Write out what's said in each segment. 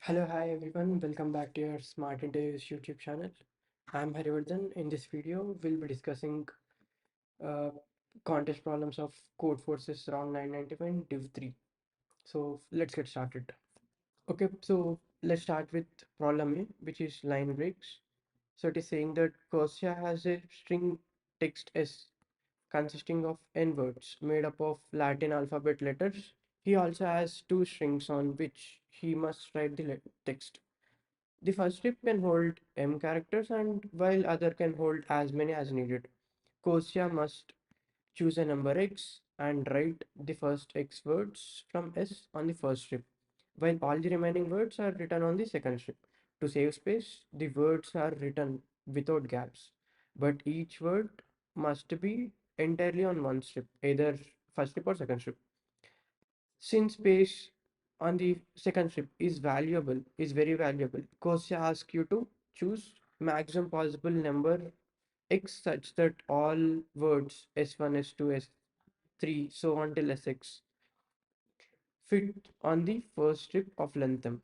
Hello, hi everyone. Welcome back to your Smart Interviews YouTube channel. I'm 𝗟𝗲𝗃𝗲. In this video, we'll be discussing uh, contest problems of Codeforces Round 991 Div 3. So let's get started. Okay, so let's start with problem A, which is line breaks. So it is saying that 𝗏 has a string text S consisting of n words made up of Latin alphabet letters. He also has two strings on which he must write the text. The first strip can hold m characters and while other can hold as many as needed. 𝗏 must choose a number x and write the first x words from S on the first strip, while all the remaining words are written on the second strip. To save space, the words are written without gaps, but each word must be entirely on one strip, either first strip or second strip. Since space on the second strip is very valuable, 𝗏 asks you to choose maximum possible number x such that all words S1, S2, S3, so on till Sx fit on the first strip of length m.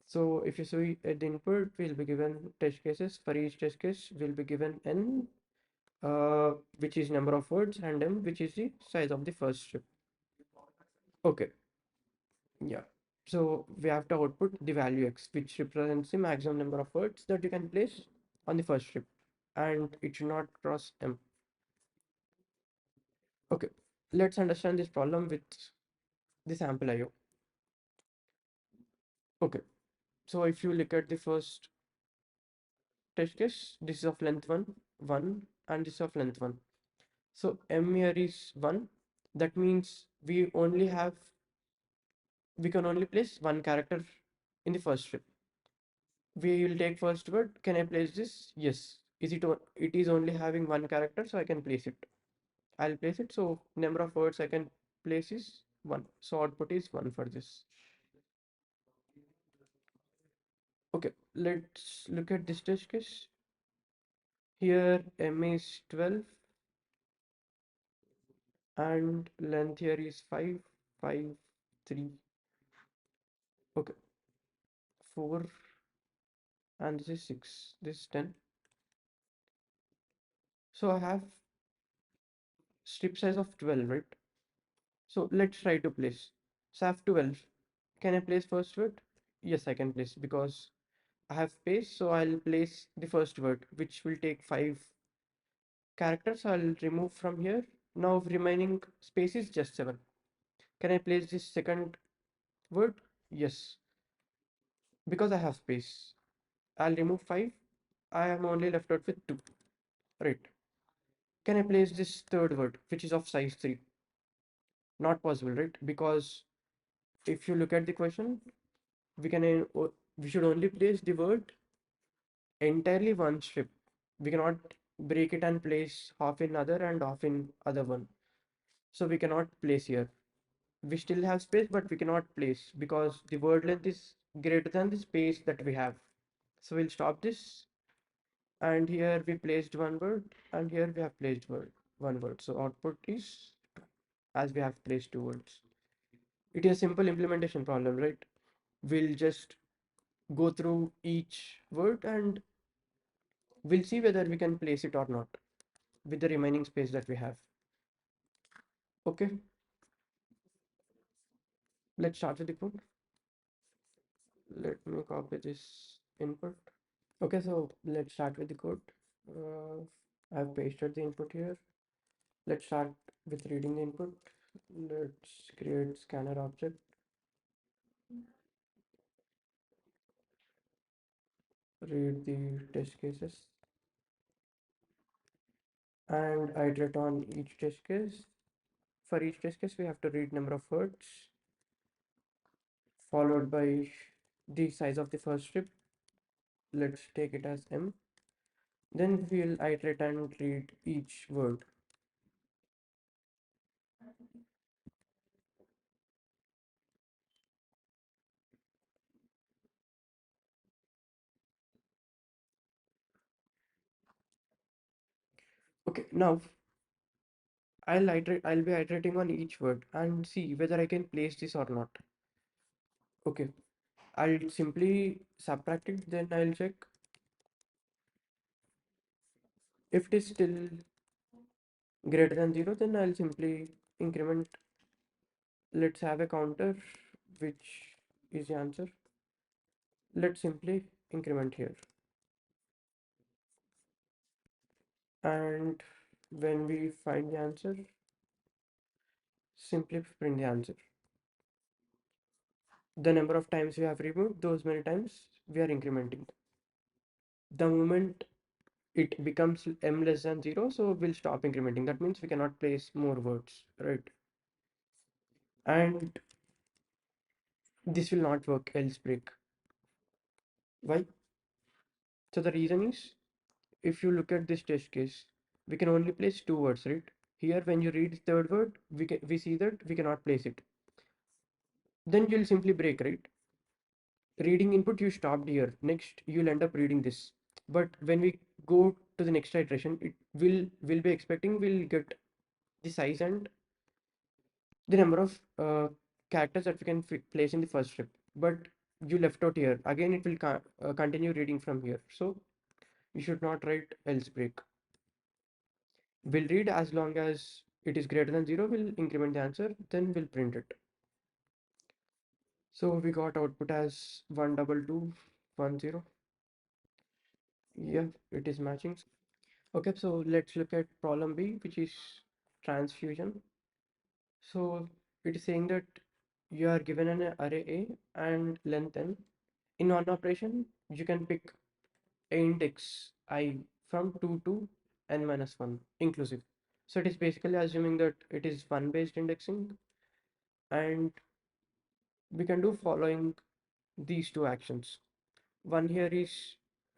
So if you see at the input, we'll be given test cases. For each test case, we'll be given n, which is number of words, and m, which is the size of the first strip. Okay. Yeah. So we have to output the value x, which represents the maximum number of words that you can place on the first strip, and it should not cross m. Okay, let's understand this problem with the sample IO. Okay, so if you look at the first test case, this is of length 1, and this is of length 1. So m here is 1. That means we can only place one character in the first strip. We will take first word. Can I place this? Yes. It is only having one character, so I can place it. I'll place it. So number of words I can place is 1. So output is 1 for this. Okay, let's look at this test case. Here m is 12 and length here is 5, 5, 3. Okay, 4 and this is 6. This is 10. So I have strip size of 12, right? So let's try to place. So I have 12. Can I place first word? Yes, I can place because I have space. So I'll place the first word, which will take 5 characters. I'll remove from here. Now remaining space is just 7. Can I place this second word? Yes, because I have space. I'll remove 5. I am only left out with 2. Right. Can I place this third word, which is of size 3? Not possible, right? Because if you look at the question, we can we should only place the word entirely one strip. We cannot break it and place half in other and half in other one. So we cannot place here. We still have space, but we cannot place because the word length is greater than the space that we have. So we'll stop this. And here we placed one word, and here we have placed one word. So output is 2, as we have placed 2 words. It is a simple implementation problem, right? We'll just go through each word and we'll see whether we can place it or not with the remaining space that we have. Okay, let's start with the code. Let me copy this input. Okay, so let's start with the code. I've pasted the input here. Let's start with reading the input. Let's create scanner object, read the test cases, and iterate on each test case. For each test case, we have to read number of words, followed by the size of the first strip. Let's take it as m. Then we'll iterate and read each word. Okay, now I'll be iterating on each word and see whether I can place this or not. Okay, I'll simply subtract it, then I'll check. If it is still greater than 0, then I'll simply increment. Let's have a counter, which is the answer. Let's simply increment here. And when we find the answer, simply print the answer. The number of times we have removed, those many times we are incrementing. The moment it becomes m less than 0, so we'll stop incrementing. That means we cannot place more words, right? And this will not work else break. Why? So the reason is, if you look at this test case, we can only place two words, right? Here, when you read the third word, we see that we cannot place it. Then you'll simply break, right? Reading input, you stopped here. Next, you'll end up reading this. But when we go to the next iteration, it will be expecting we'll get the size and the number of characters that we can place in the first strip. But you left out here. Again, it will continue reading from here. So you should not write else break. We'll read as long as it is greater than 0, we'll increment the answer, then we'll print it. So we got output as 12210. Yeah, it is matching. Okay, so let's look at problem B, which is transfusion. So it is saying that you are given an array A and length n. In one operation, you can pick a index I from 2 to n minus 1 inclusive. So it is basically assuming that it is one based indexing, and we can do following these two actions. One here is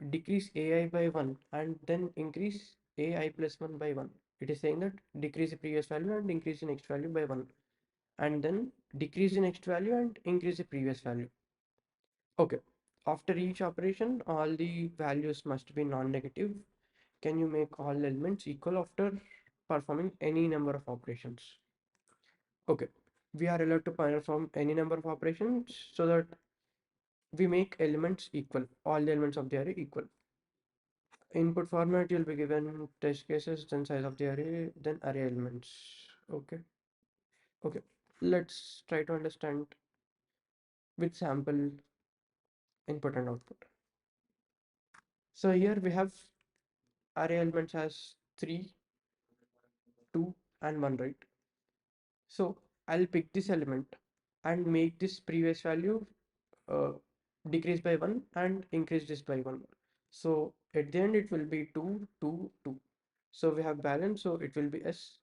decrease ai by 1 and then increase ai plus 1 by 1. It is saying that decrease the previous value and increase the next value by 1, and then decrease the next value and increase the previous value. Okay. After each operation, all the values must be non-negative. Can you make all elements equal after performing any number of operations? Okay. We are allowed to perform any number of operations so that we make elements equal, all the elements of the array equal. Input format, you'll be given test cases, then size of the array, then array elements. Okay. Okay. Let's try to understand with sample input and output. So here we have array elements as 3, 2, and 1, right? So I'll pick this element and make this previous value uh, decrease by 1 and increase this by 1. So at the end it will be 2, 2, 2. So we have balance, so it will be S.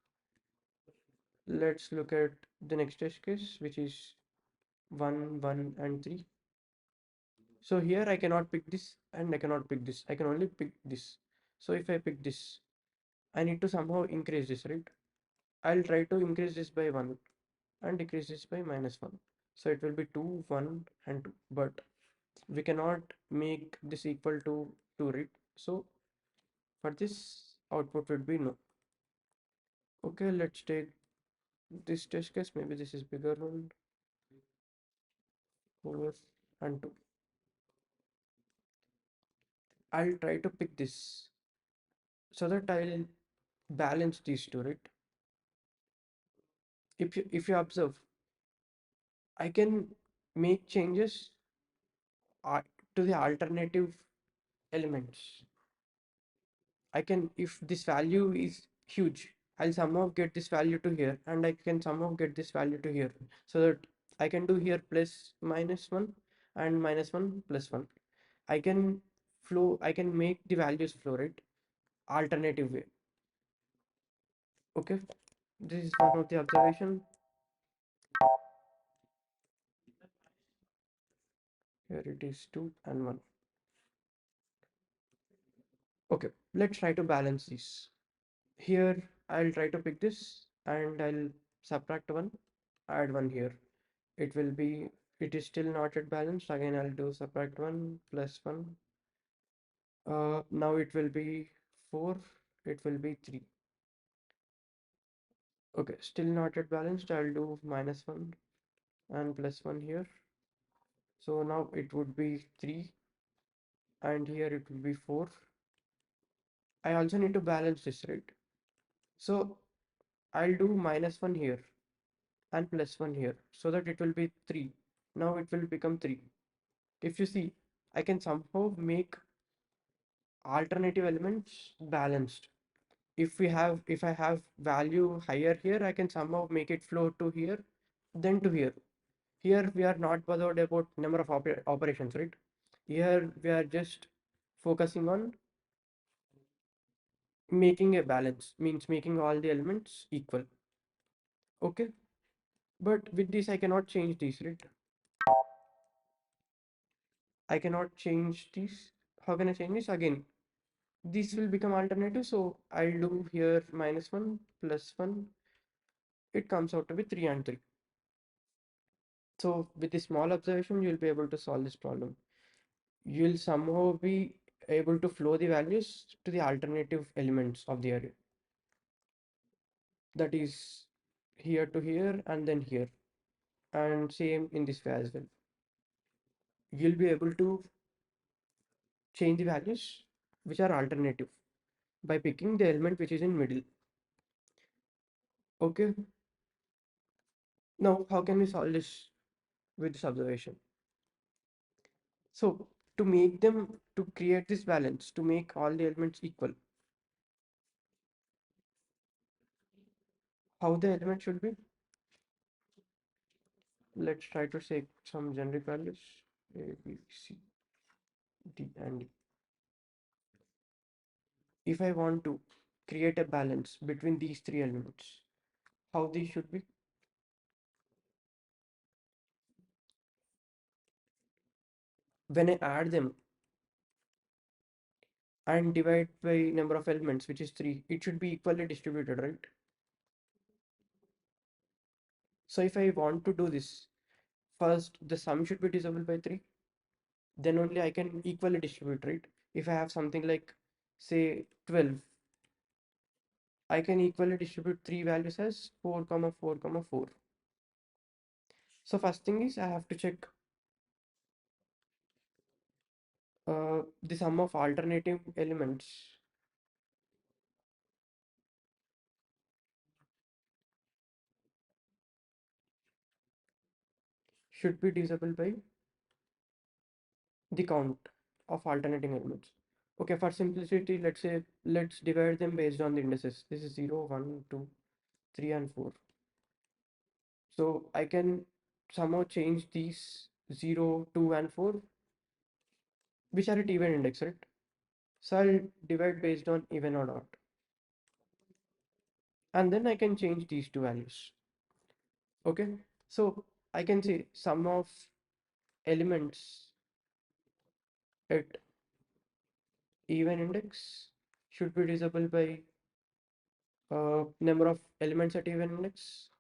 Let's look at the next test case, which is 1, 1, and 3. So here I cannot pick this and I cannot pick this. I can only pick this. So if I pick this, I need to somehow increase this, right? I'll try to increase this by 1 and decrease this by minus 1. So it will be 2, 1, and 2. But we cannot make this equal to 2, right? So for this, output would be no. Okay, let's take this test case. Maybe this is bigger one. 4 and 2. I'll try to pick this so that I'll balance these two, right? If you observe, I can make changes uh, to the alternative elements. I can, if this value is huge, I'll somehow get this value to here, and I can somehow get this value to here, so that I can do here plus minus 1 and minus 1 plus 1. I can make the values flow, right? Alternative way. Okay. This is one of the observation. Here it is 2 and 1. Okay, let's try to balance this. Here I'll try to pick this and I'll subtract 1, add 1 here. It will be, it is still not yet balanced. Again, I'll do subtract 1 plus 1. Now it will be 4, it will be 3. Okay, still not yet balanced. I'll do minus 1 and plus 1 here. So now it would be 3 and here it will be 4. I also need to balance this, right? So I'll do -1 here and +1 here so that it will be 3. Now it will become 3. If you see, I can somehow make alternative elements balanced. If I have value higher here, I can somehow make it flow to here, then to here. Here we are not bothered about number of operations, right? Here we are just focusing on making a balance, means making all the elements equal. Okay, but with this I cannot change these, right? I cannot change these. How can I change this? Again, this will become alternative, so I'll do here -1 +1. It comes out to be 3 and 3. So with this small observation, you'll be able to solve this problem. You'll somehow be able to flow the values to the alternative elements of the array. That is here to here and then here. And same in this way as well. You'll be able to change the values which are alternative by picking the element which is in middle. Okay. Now, how can we solve this with this observation? So to create this balance, to make all the elements equal, how the element should be? Let's try to say some generic values A, B, C, D, and E. If I want to create a balance between these three elements, how these should be? When I add them and divide by number of elements, which is 3, it should be equally distributed, right? So if I want to do this, first the sum should be divisible by 3, then only I can equally distribute, right? If I have something like, say, 12, I can equally distribute 3 values as 4, 4, 4. So first thing is I have to check the sum of alternative elements should be divisible by the count of alternating elements. Okay, for simplicity, let's divide them based on the indices. This is 0, 1, 2, 3, and 4. So I can somehow change these 0, 2, and 4, which are at even index, right? So I'll divide based on even or odd. And then I can change these two values. Okay, so I can say sum of elements at even index should be divisible by number of elements at even index,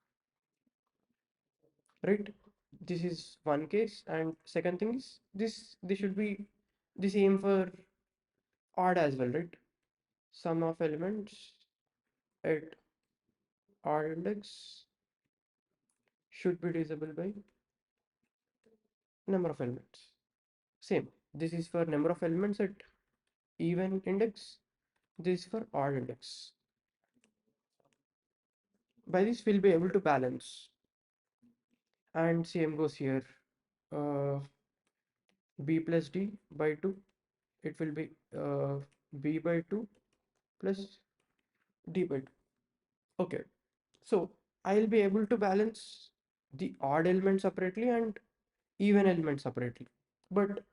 right? This is one case, and second thing is this should be the same for odd as well, right? Sum of elements at odd index should be divisible by number of elements. Same. This is for number of elements at even index. This is for odd index. By this, we'll be able to balance. And same goes here. Uh, b plus d by 2. It will be b by 2 plus d by 2. Okay. So I'll be able to balance the odd element separately and even element separately. But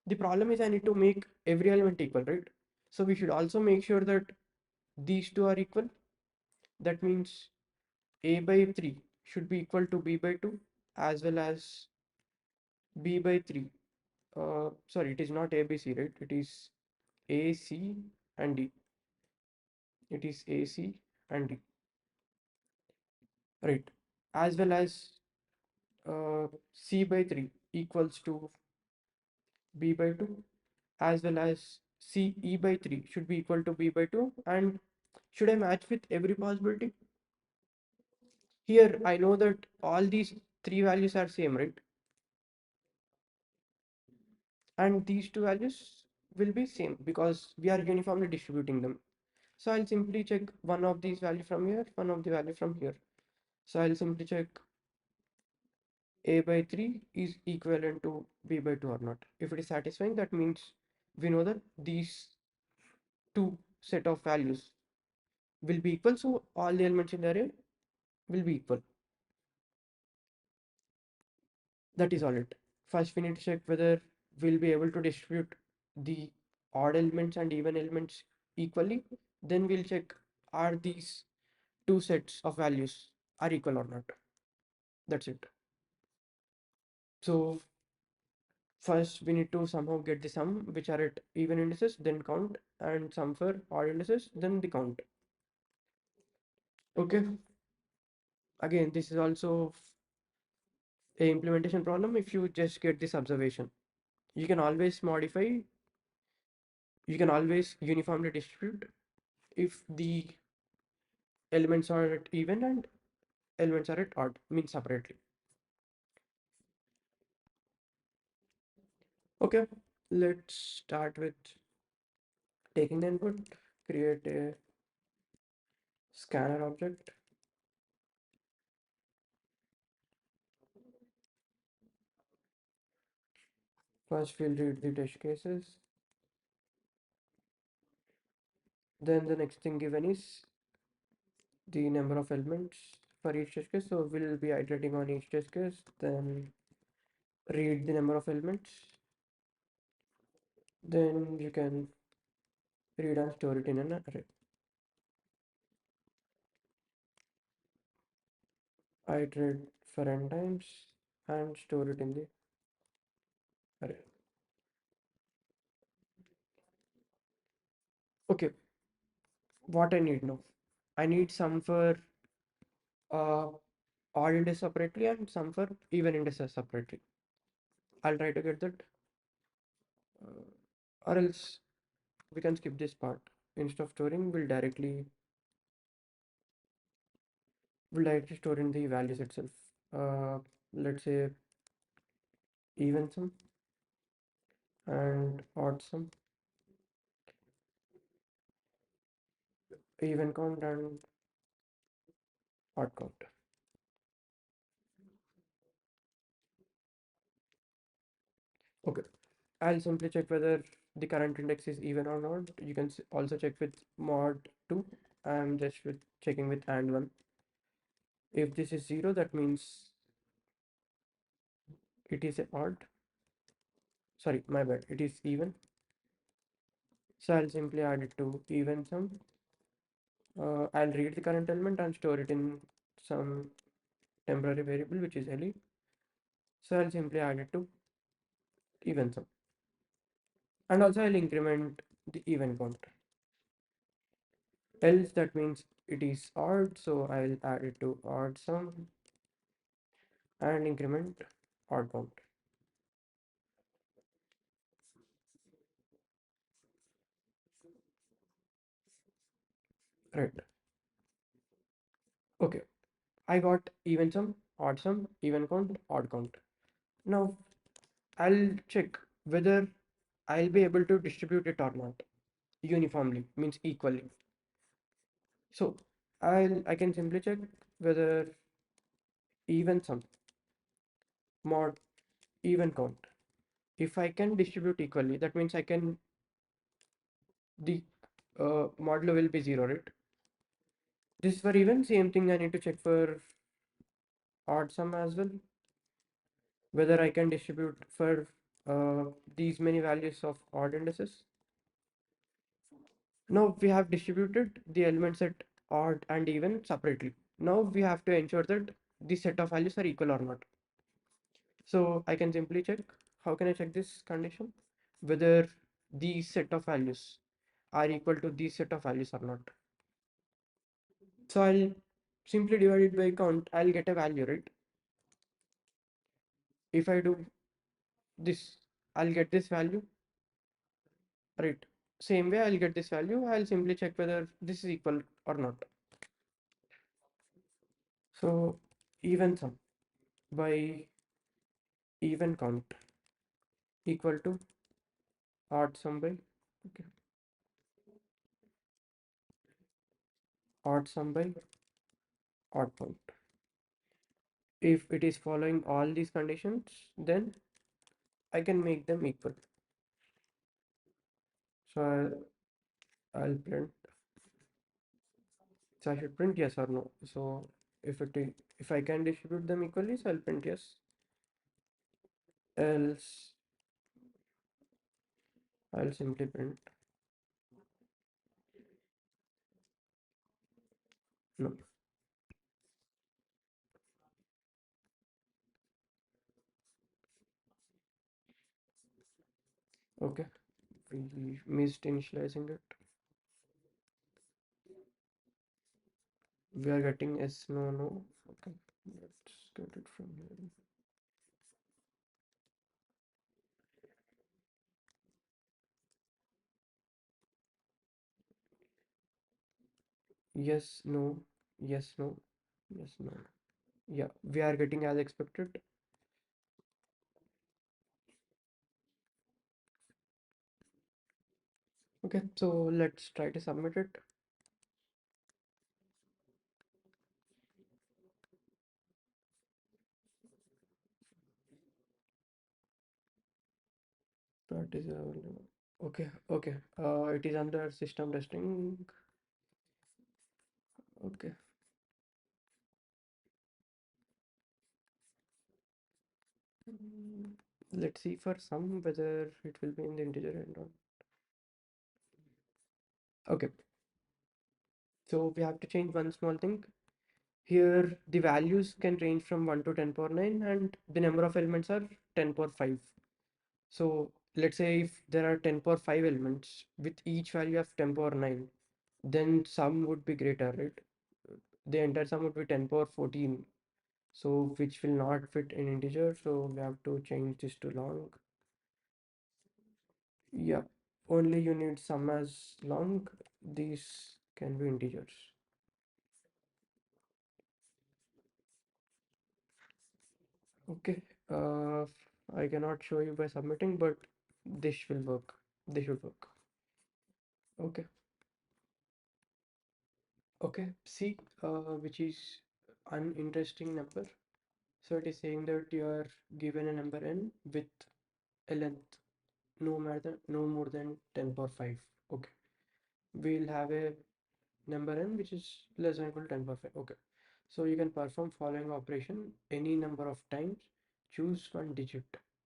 the problem is I need to make every element equal, right? So we should also make sure that these two are equal. That means a by 3 should be equal to b by 2 as well as b by 3. Sorry, it is not a, b, c, right? It is a, c, and d. It is a, c, and d, right? As well as c by 3 equals to b by 2, as well as c e by 3 should be equal to b by 2. And should I match with every possibility? Here I know that all these three values are same, right? and these two values will be same because we are uniformly distributing them. So I'll simply check one of these value from here, one of the value from here. So I'll simply check a by 3 is equivalent to b by 2 or not. If it is satisfying, that means we know that these two set of values will be equal. So all the elements in the array will be equal. That is all it. First, we need to check whether we'll be able to distribute the odd elements and even elements equally. Then we'll check are these two sets of values are equal or not. That's it. So first we need to somehow get the sum which are at even indices, then count, and sum for odd indices, then the count. Okay. Again, this is also a implementation problem if you just get this observation. You can always modify, you can always uniformly distribute if the elements are at even and elements are at odd, means separately. Okay, let's start with taking the input, create a scanner object. First, we'll read the test cases. Then the next thing given is the number of elements for each test case. So we'll be iterating on each test case, then read the number of elements. Then you can read and store it in an array. Iterate for n times and store it in the array. Okay, what I need now? I need some for uh, odd indices separately and some for even indices separately. I'll try to get that, or else we can skip this part. Instead of storing, we'll directly store in the values itself. Let's say even sum and odd sum, even count and odd count. Okay, I'll simply check whether the current index is even or not. You can also check with mod 2. I'm just checking with and 1. If this is 0, that means it is a odd. Sorry, my bad. It is even. So I'll simply add it to even sum. I'll read the current element and store it in some temporary variable which is _ly. So I'll simply add it to even sum. And also I'll increment the even count. Else that means it is odd, so I'll add it to odd sum and increment odd count. Right. Okay. I got even sum, odd sum, even count, odd count. Now I'll check whether I'll be able to distribute it or not uniformly, means equally. So I can simply check whether even sum mod even count. If I can distribute equally, that means I can the modulo will be 0, right? This is for even, same thing I need to check for odd sum as well, whether I can distribute for these many values of odd indices. Now we have distributed the elements at odd and even separately. Now we have to ensure that the set of values are equal or not. So I can simply check. How can I check this condition? Whether these set of values are equal to these set of values or not. So I'll simply divide it by count. I'll get a value, right? If I do this, I'll get this value, right? Same way I'll get this value. I'll simply check whether this is equal or not. So even sum by even count equal to odd sum by, okay, odd sum by odd point. If it is following all these conditions, then I can make them equal. So I'll print, so I should print yes or no. So if I can distribute them equally, so I'll print yes. Else I'll simply print no. Okay, we missed initializing it. We are getting S, no, no. Okay, let's get it from here. Yes, no, yes, no, yes, no. Yeah, we are getting as expected. Okay, so let's try to submit it. That is okay, okay. It is under system testing. Okay. Let's see for some whether it will be in the integer and not. Okay, so we have to change one small thing. Here, the values can range from 1 to 10 power 9, and the number of elements are 10 power 5. So let's say if there are 10 power 5 elements with each value of 10 power 9, then sum would be greater, right? The entire sum would be 10 power 14. So which will not fit in integer. So we have to change this to long. Yeah, only you need sum as long. These can be integers. Okay. I cannot show you by submitting, but this will work. This should work. Okay. Okay. See, which is uninteresting number. So it is saying that you are given a number n with a length no more than 10 power 5. Okay. We'll have a number n which is less than or equal to 10 power 5. Okay. So you can perform following operation any number of times. Choose one digit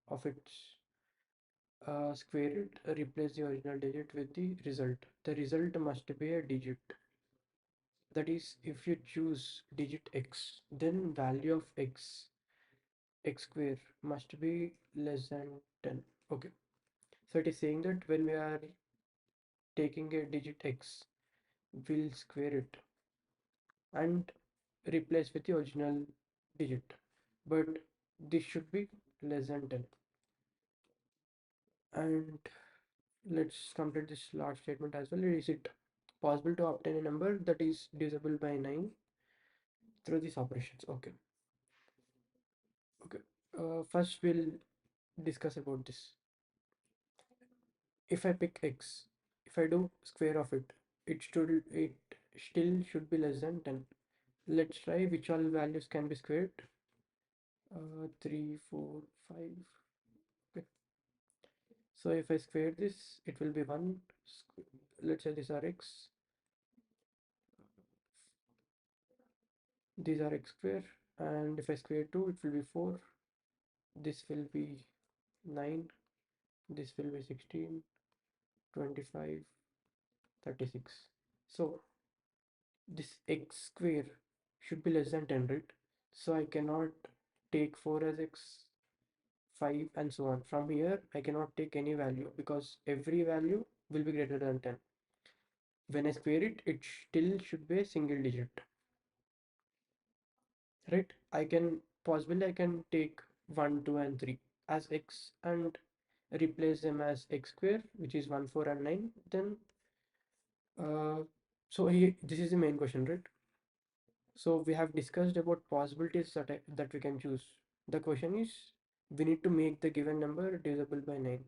of its square it, replace the original digit with the result. The result must be a digit. That is, if you choose digit x, then value of x square must be less than 10. Okay. So it is saying that when we are taking a digit x, we'll square it and replace with the original digit. But this should be less than 10. And let's complete this last statement as well. Is it possible to obtain a number that is divisible by 9 through these operations? Okay. Okay. First, we'll discuss about this. If I pick x, if I do square of it, it still should be less than 10. Let's try which all values can be squared. 3, 4, 5. Okay. So if I square this, it will be 1. Let's say these are x. These are x square. And if I square 2, it will be 4. This will be 9. This will be 16, 25, 36. So this x square should be less than 10, right? So I cannot take 4 as x, 5 and so on. From here, I cannot take any value because every value will be greater than 10. When I square it, it still should be a single digit, right? I can take 1, 2 and 3 as x and replace them as x square, which is 1, 4 and 9. Then so this is the main question, right? So we have discussed about possibilities that we can choose. The question is, we need to make the given number divisible by 9.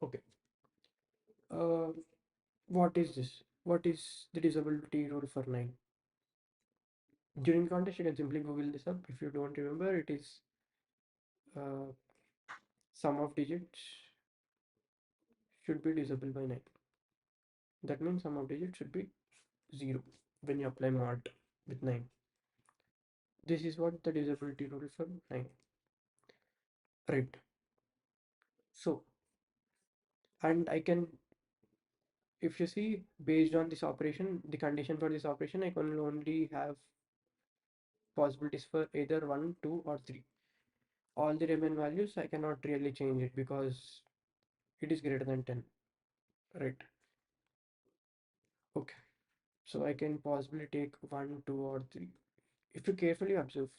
Okay. Uh, what is this? What is the divisibility rule for 9? During contest, you can simply Google this up. If you don't remember, it is uh, sum of digits should be divisible by 9. That means sum of digits should be 0 when you apply mod with 9. This is what the divisibility rule for 9. Right. So, and I can, if you see, based on this operation, the condition for this operation, I can only have possibilities for either 1, 2, or 3. All the remaining values, I cannot really change it because it is greater than 10. Right. Okay. So I can possibly take 1, 2, or 3. If you carefully observe,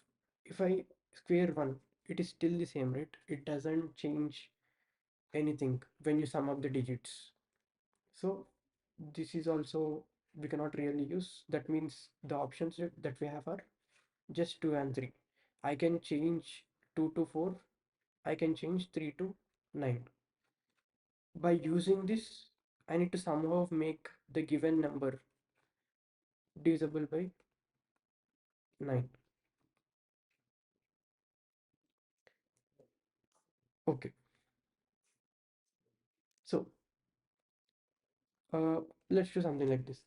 if I square 1, it is still the same, right? It doesn't change anything when you sum up the digits. So this is also we cannot really use. That means the options that we have are just 2 and 3. I can change 2 to 4. I can change 3 to 9. By using this, I need to somehow make the given number divisible by 9. Okay, so uh, let's do something like this.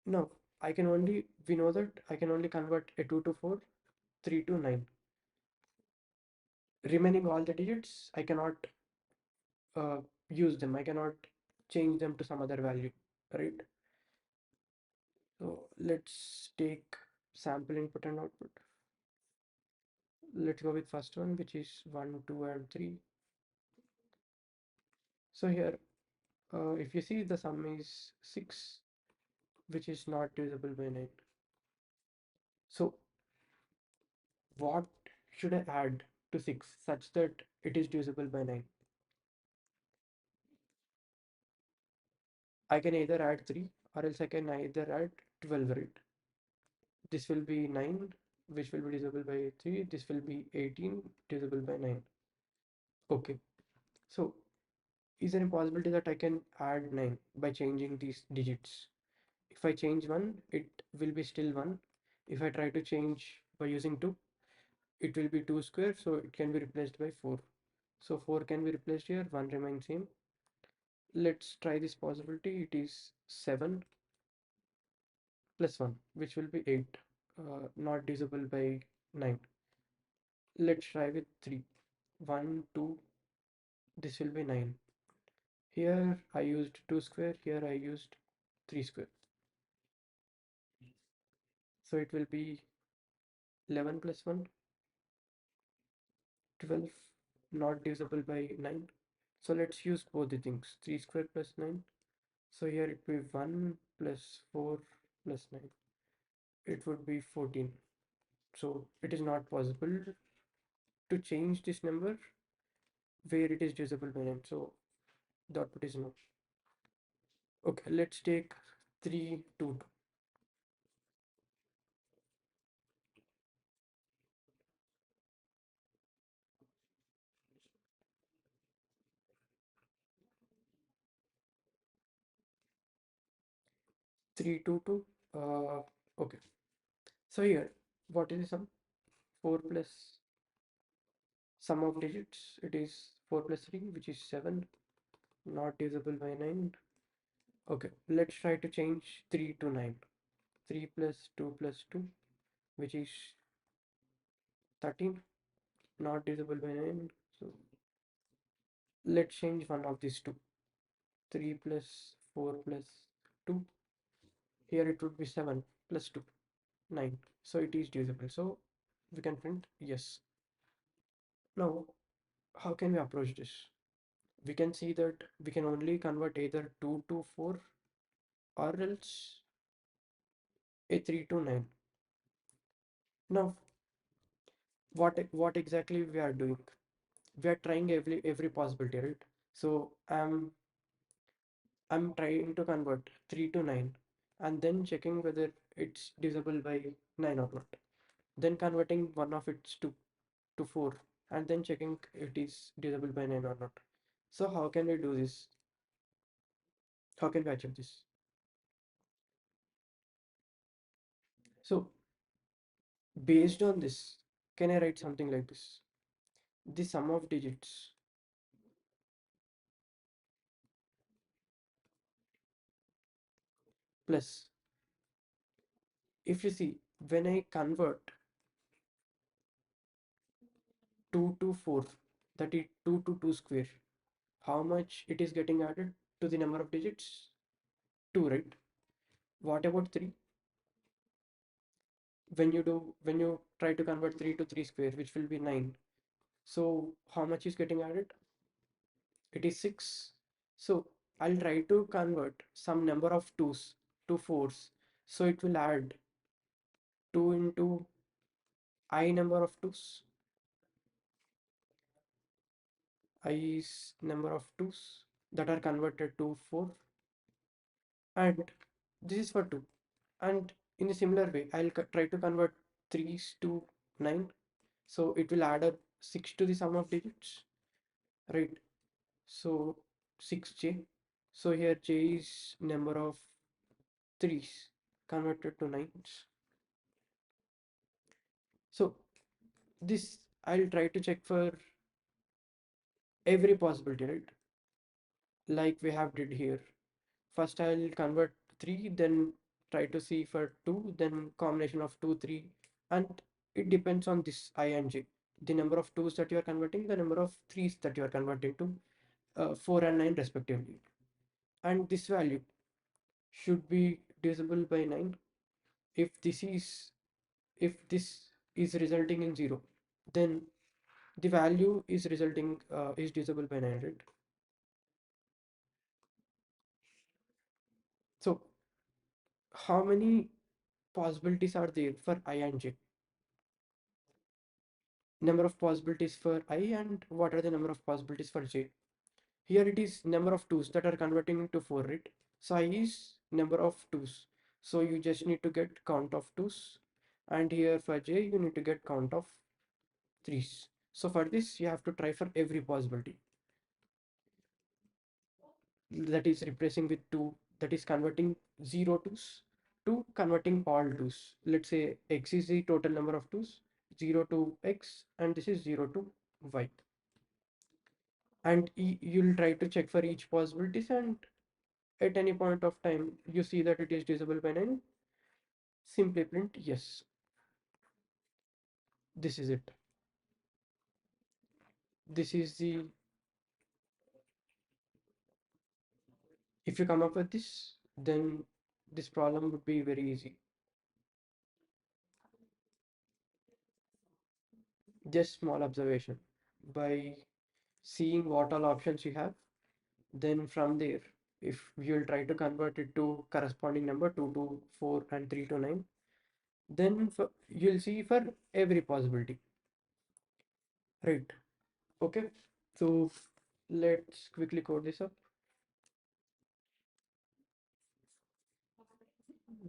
Now, we know that I can only convert a 2 to 4, 3 to 9. Remaining all the digits, I cannot uh, use them. I cannot change them to some other value, right? So let's take sample input and output. Let's go with first one, which is 1, 2, and 3. So here, if you see the sum is 6, which is not divisible by 9. So what should I add to 6 such that it is divisible by 9? I can either add 3 or else I can either add 12, right? This will be 9, which will be divisible by 3. This will be 18, divisible by 9. Okay. So is there a possibility that I can add 9 by changing these digits? If I change 1, it will be still 1. If I try to change by using 2, it will be 2 square, so it can be replaced by 4. So 4 can be replaced here, 1 remains same. Let's try this possibility. It is 7 plus 1, which will be 8, not divisible by 9. Let's try with 3. 1, 2, this will be 9. Here I used 2 square, here I used 3 square. So it will be 11 plus 1, 12, not divisible by 9. So let's use both the things. 3 square plus 9. So here it will be 1 plus 4 plus 9. It would be 14. So it is not possible to change this number where it is divisible by 9. So the output is no. Okay, let's take 3, 2, 3, 2, 2. Okay. So here, what is the sum? 4 plus sum of digits. It is 4 plus 3, which is 7, not divisible by 9. Okay, let's try to change 3 to 9. 3 plus 2 plus 2, which is 13, not divisible by 9. So let's change one of these two. 3 plus 4 plus 2. Here it would be 7 plus 2, 9. So it is divisible. So we can print yes. Now, how can we approach this? We can see that we can only convert either 2 to 4 or else a 3 to 9. Now, what exactly we are doing? We are trying every possibility, right? So I'm trying to convert 3 to 9 and then checking whether it's divisible by 9 or not. Then converting one of its to 4 and then checking it is divisible by 9 or not. So how can we do this? How can we achieve this? So based on this, can I write something like this? The sum of digits plus, if you see, when I convert 2 to 4, that is 2 to 2 square, how much it is getting added to the number of digits? 2, right? What about 3? When you try to convert 3 to 3 square, which will be 9. So how much is getting added? It is 6. So I'll try to convert some number of 2's to 4's. So it will add 2 into I number of 2's. I is number of 2's that are converted to 4. And this is for 2. And in a similar way, I'll try to convert 3's to 9. So it will add up 6 to the sum of digits, right? So 6j. So here j is number of 3's converted to 9's. So this I'll try to check for every possibility, right? Like we have did here. First I'll convert 3, then try to see for 2, then combination of 2, 3, and it depends on this I and j. The number of 2's that you are converting, the number of 3's that you are converting to 4 and 9 respectively. And this value should be divisible by 9 if this is resulting in 0, then the value is resulting is divisible by 9, right? So how many possibilities are there for I and j? Number of possibilities for I, and what are the number of possibilities for j? Here it is number of 2's that are converting into 4, right? So I is number of 2's. So you just need to get count of 2's, and here for j you need to get count of 3's. So for this you have to try for every possibility. That is replacing with 2, that is converting 0 2's to converting all 2's. Let's say x is the total number of 2's, 0 to x, and this is 0 to y. And you'll try to check for each possibilities, and at any point of time you see that it is divisible by 9, simply print yes. This is it. This is the, if you come up with this, then this problem would be very easy. Just small observation. By seeing what all options you have, then from there, if you'll try to convert it to corresponding number 2 to 4 and 3 to 9, then you'll see for every possibility, right? Okay, so let's quickly code this up.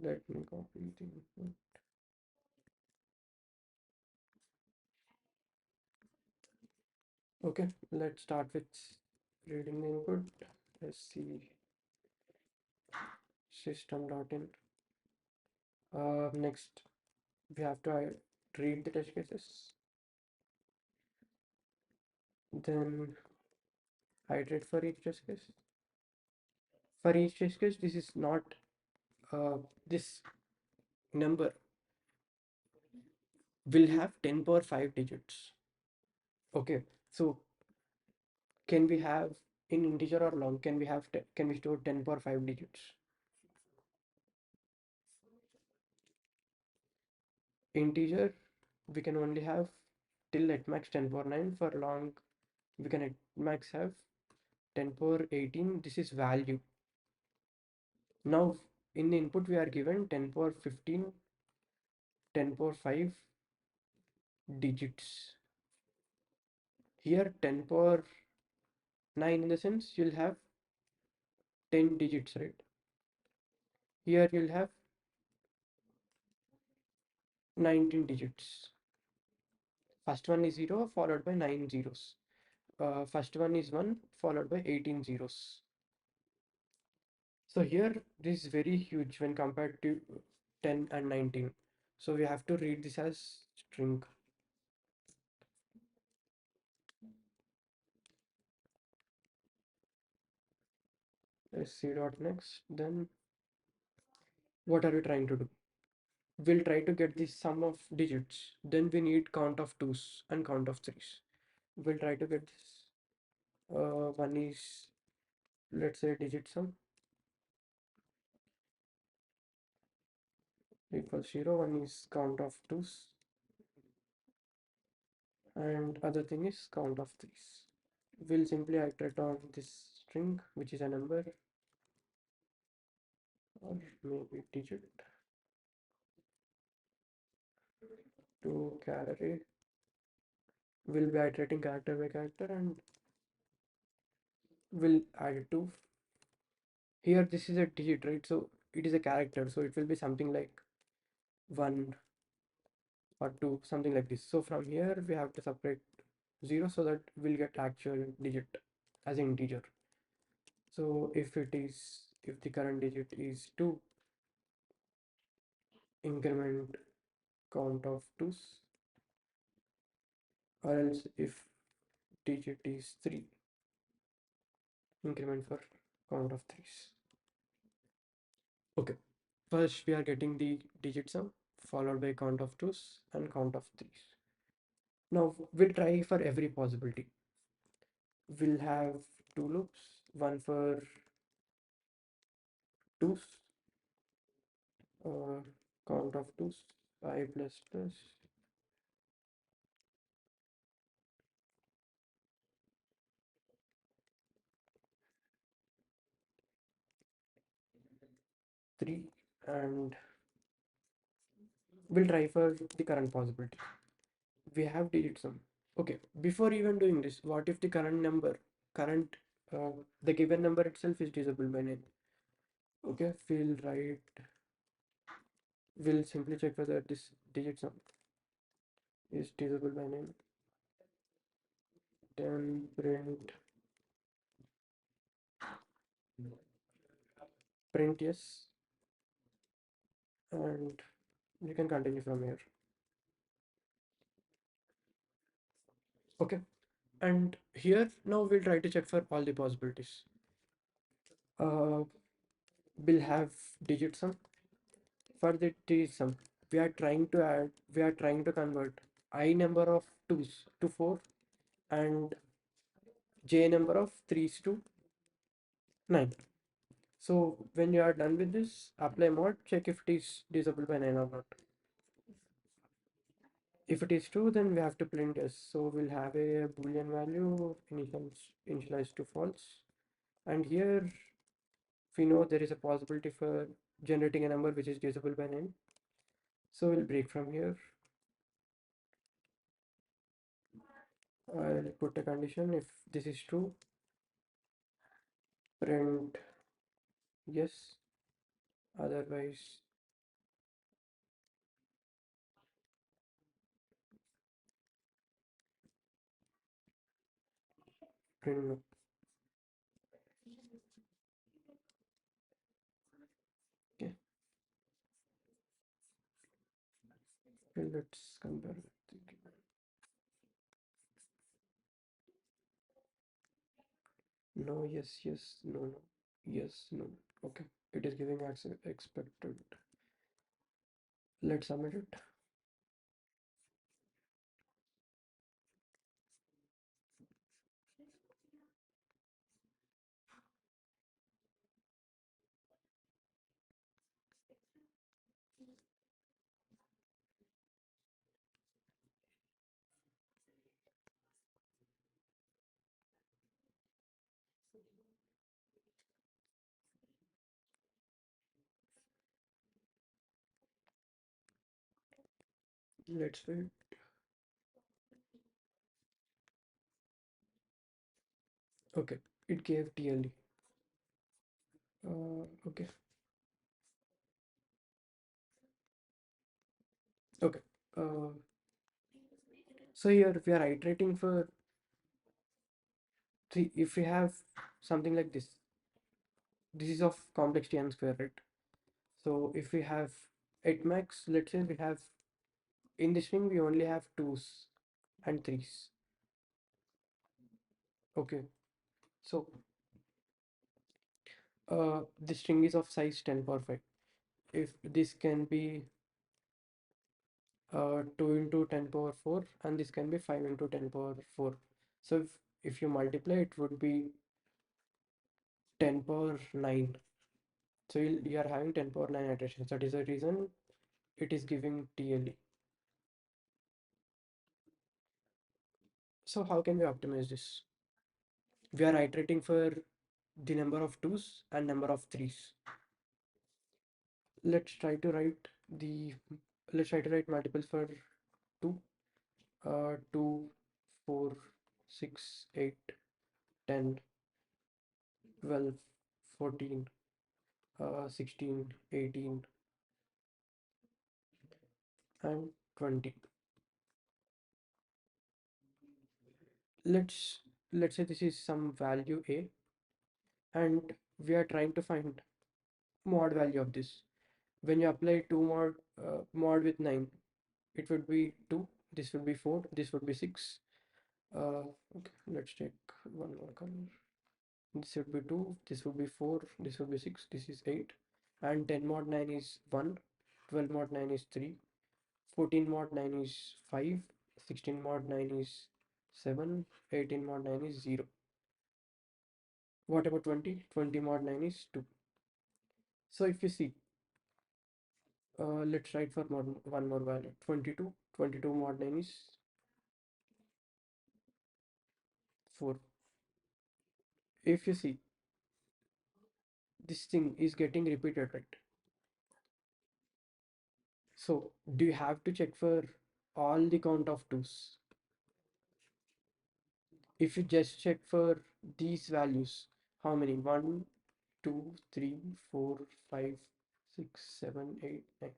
Let me copy the input. Okay, let's start with reading the input. Let's see system.in. Next, we have to read the test cases. Then iterate for each test case. For each test case, this is not this number will have 10 power 5 digits. Okay, so can we have in integer or long? Can we have can we store 10 power 5 digits? Integer we can only have till at max 10 power 9. For long we can at max have 10 power 18. This is value. Now in the input we are given 10 power 15, 10 power 5 digits. Here 10 power 9, in the sense you'll have 10 digits, right? Here you'll have 19 digits. First one is 0 followed by 9 zeros. First one is 1 followed by 18 zeros. So here this is very huge when compared to 10 and 19. So we have to read this as string. Let's see dot next. Then what are we trying to do? We'll try to get the sum of digits. Then we need count of twos and count of threes. We'll try to get this. One is, let's say, digit sum equals 0. One is count of twos and other thing is count of threes. We'll simply iterate on this string, which is a number or maybe digit to char array. We'll be iterating character by character and we'll add it to here. This is a digit, right? So it is a character, so it will be something like 1 or 2, something like this. So from here we have to separate 0 so that we'll get actual digit as integer. So if the current digit is 2, increment count of twos, or else if digit is 3, increment for count of threes. Okay, first we are getting the digit sum followed by count of twos and count of threes. Now we'll try for every possibility. We'll have two loops, one for twos, uh, count of twos, I plus plus 3, and we'll try for the current possibility. We have digit sum. Okay, before even doing this, what if the current the given number itself is divisible by 9? Okay, we'll simply check whether this digit sum is divisible by 9. Then print yes, and you can continue from here. Okay, and here now we'll try to check for all the possibilities. We'll have digit sum. For the digit sum, we are trying to convert I number of twos to 4 and j number of threes to 9. So when you are done with this, apply mod, check if it is divisible by 9 or not. If it is true, then we have to print yes. So we'll have a boolean value initialized to false. And here we know there is a possibility for generating a number which is divisible by 9. So we'll break from here. I'll put a condition if this is true, print yes, otherwise print no. Okay, well, let's compare with no, yes, yes, no, no, yes, no. Okay, it is giving expected. Let's submit it. Let's wait. Okay, it gave TLE. Okay, okay. Uh, so here we are iterating for three, if we have something like this is of complexity n square, right? So if we have at max, let's say we have in this string we only have twos and threes. Okay, so the string is of size 10 power 5. If this can be 2 into 10 power 4 and this can be 5 into 10 power 4. So if you multiply it would be 10 power 9. So you are having 10 power 9 iterations. That is the reason it is giving TLE. So how can we optimize this? We are iterating for the number of twos and number of threes. Let's try to write the let's try to write multiples for 2. 2, 4, 6, 8, 10, 12, 14, 16, 18, and 20. Let's let's say this is some value a, and we are trying to find mod value of this. When you apply 2 mod with 9, it would be 2, this would be 4, this would be 6. Okay, let's take one more color. This would be 2, this would be 4, this would be 6, this is 8, and 10 mod 9 is 1, 12 mod 9 is 3, 14 mod 9 is 5, 16 mod 9 is 7, 18 mod 9 is 0. What about 20? 20 mod 9 is 2. So if you see, let's write for one more value, 22. 22 mod 9 is 4. If you see, this thing is getting repeated, right? So do you have to check for all the count of twos? If you just check for these values, how many? 1, 2, 3, 4, 5, 6, 7, 8, 9.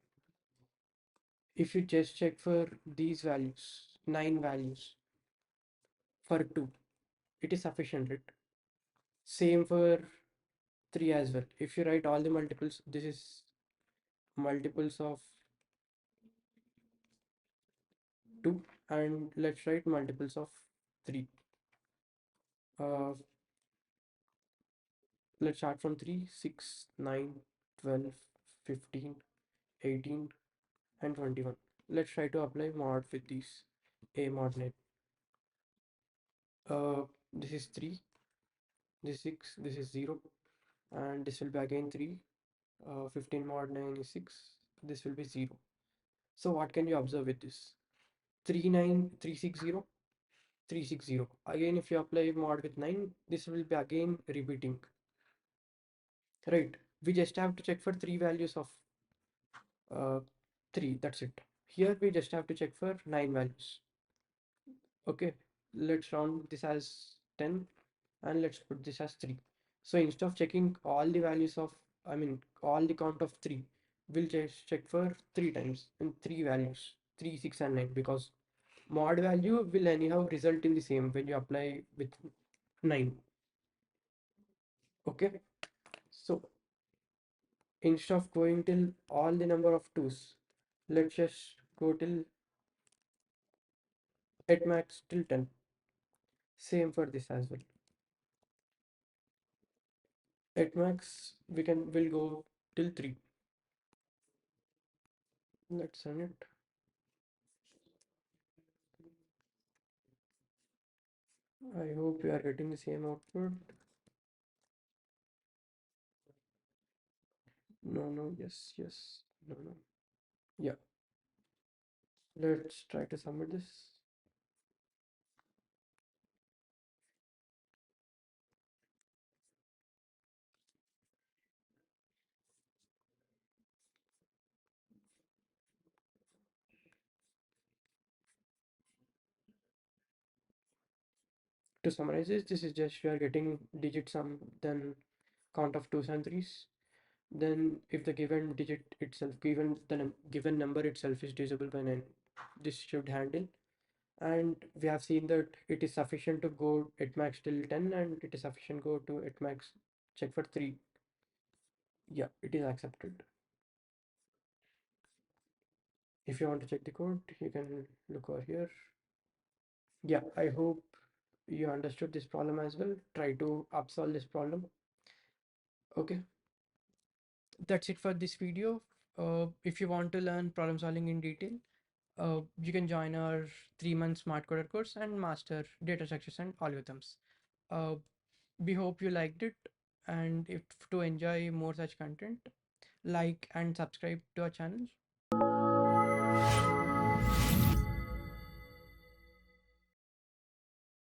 If you just check for these values, 9 values for 2, it is sufficient, right? Same for 3 as well. If you write all the multiples, this is multiples of 2, and let's write multiples of 3. Uh, let's start from 3, 6, 9, 12, 15, 18, and 21. Let's try to apply mod with these. A mod 9. This is 3, this is 6, this is 0, and this will be again 3. 15 mod 9 is 6, this will be 0. So what can you observe with this? 39360, 360. Again, if you apply mod with 9, this will be again repeating. Right? We just have to check for 3 values of uh, 3. That's it. Here we just have to check for 9 values. Okay, let's round this as 10 and let's put this as 3. So instead of checking all the values of, all the count of 3, we'll just check for 3 times in 3 values, 3, 6, and 9, because mod value will anyhow result in the same when you apply with 9. Okay, so instead of going till all the number of twos, let's just go till at max till 10. Same for this as well. At max we'll go till 3. Let's run it. I hope you are getting the same output. No, yes, yes, no. Yeah, let's try to submit this. To summarize this is just you are getting digit sum, then count of twos and threes. Then if the given digit itself, given the given number itself is divisible by 9, this should handle. And we have seen that it is sufficient to go at max till 10 and it is sufficient go to at max check for 3. Yeah, it is accepted. If you want to check the code, you can look over here. Yeah, I hope you understood this problem as well. Try to upsolve this problem. Okay, that's it for this video. If you want to learn problem solving in detail, you can join our 3-month Smart Coder course and master data structures and algorithms. Uh, we hope you liked it, and if to enjoy more such content, like and subscribe to our channel.